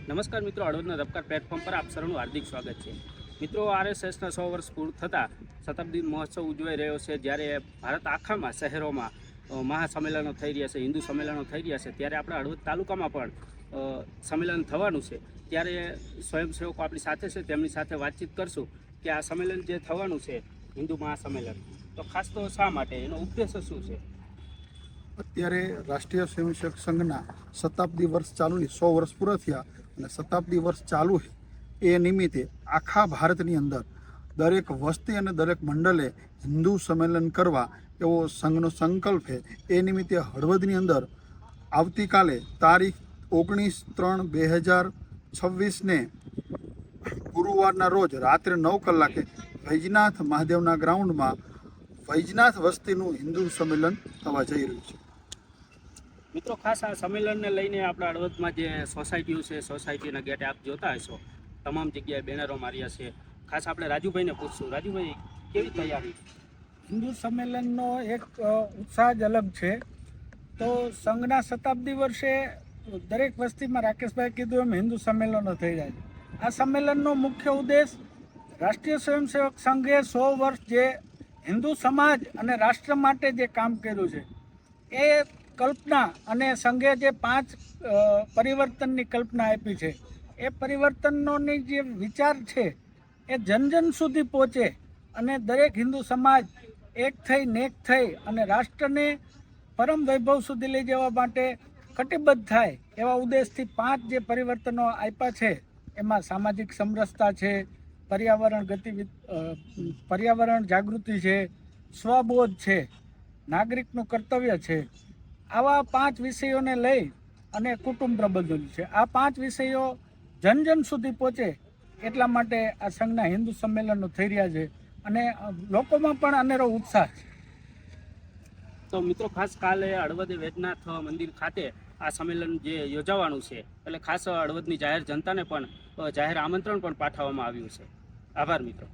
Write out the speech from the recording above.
નમસ્કાર મિત્રો, હળવદના ધબકાર પ્લેટફોર્મ પર આપ સૌનું હાર્દિક સ્વાગત છે. મિત્રો, આરએસએસના 100 વર્ષ પૂર્ણ થતાં શતાબ્દી મહોત્સવ ઉજવાઈ રહ્યો છે. જ્યારે ભારત આખામાં શહેરોમાં મહાસંમેલનો થઈ રહ્યા છે, હિન્દુ સંમેલનો થઈ રહ્યા છે, ત્યારે આપણા હળવદ તાલુકામાં પણ સંમેલન થવાનું છે. ત્યારે સ્વયંસેવકો આપણી સાથે છે, તેમની સાથે વાતચીત કરશું કે આ સંમેલન જે થવાનું છે હિન્દુ મહાસંમેલન, તો ખાસ તો શા માટે, એનો ઉદ્દેશ શું છે? અત્યારે રાષ્ટ્રીય સ્વયંસેવક સંઘના શતાબ્દી વર્ષ ચાલુની 100 વર્ષ પૂરા થયા અને શતાબ્દી વર્ષ ચાલુ છે. એ નિમિત્તે આખા ભારતની અંદર દરેક વસ્તી અને દરેક મંડળે હિન્દુ સંમેલન કરવા એવો સંઘનો સંકલ્પ છે. એ નિમિત્તે હળવદની અંદર આવતીકાલે તારીખ 19/3/2026ને ગુરુવારના રોજ રાત્રે 9 કલાકે વૈજનાથ મહાદેવના ગ્રાઉન્ડમાં વૈજનાથ વસ્તીનું હિન્દુ સંમેલન થવા જઈ રહ્યું છે. મિત્રો, ખાસ આ સંમેલનને લઈને આપણા હળવદમાં જે સોસાયટીઓ છે, સોસાયટીના ગેટે આપ જોતા હશો, તમામ જગ્યાએ બેનરો માર્યા છે. ખાસ આપણે રાજુભાઈને પૂછશું. રાજુભાઈ, કેવી તૈયારી? હિન્દુ સંમેલનનો એક ઉત્સાહ જ અલગ છે. તો સંઘના શતાબ્દી વર્ષે દરેક વસ્તીમાં રાકેશભાઈ કીધું એમ હિન્દુ સંમેલનો થઈ જાય છે. આ સંમેલનનો મુખ્ય ઉદ્દેશ રાષ્ટ્રીય સ્વયંસેવક સંઘે 100 વર્ષ જે હિન્દુ સમાજ અને રાષ્ટ્ર માટે જે કામ કર્યું છે એ કલ્પના, અને સંઘે જે 5 પરિવર્તનની કલ્પના આપી છે, એ પરિવર્તનોની જે વિચાર છે એ જન જન સુધી પહોંચે અને દરેક હિન્દુ સમાજ એક થઈ નેક થઈ અને રાષ્ટ્રને પરમ વૈભવ સુધી લઈ જવા માટે કટિબદ્ધ થાય એવા ઉદ્દેશથી 5 જે પરિવર્તનો આપ્યા છે. એમાં સામાજિક સમરસતા છે, પર્યાવરણ જાગૃતિ છે, સ્વબોધ છે, નાગરિકનું કર્તવ્ય છે. આવા 5 વિષયોને લઈ અને કુટુંબ પ્રબંધન છે. આ 5 વિષયો જન જન સુધી પહોંચે એટલા માટે આ સંઘના હિન્દુ સંમેલનો થઈ રહ્યા છે અને લોકોમાં પણ અનેરો ઉત્સાહ છે. તો મિત્રો, ખાસ કાલે હળવદ વૈજનાથ મંદિર ખાતે આ સંમેલન જે યોજાવાનું છે, એટલે ખાસ હળવદની જાહેર જનતાને પણ જાહેર આમંત્રણ પણ પાઠવવામાં આવ્યું છે. આભાર મિત્રો.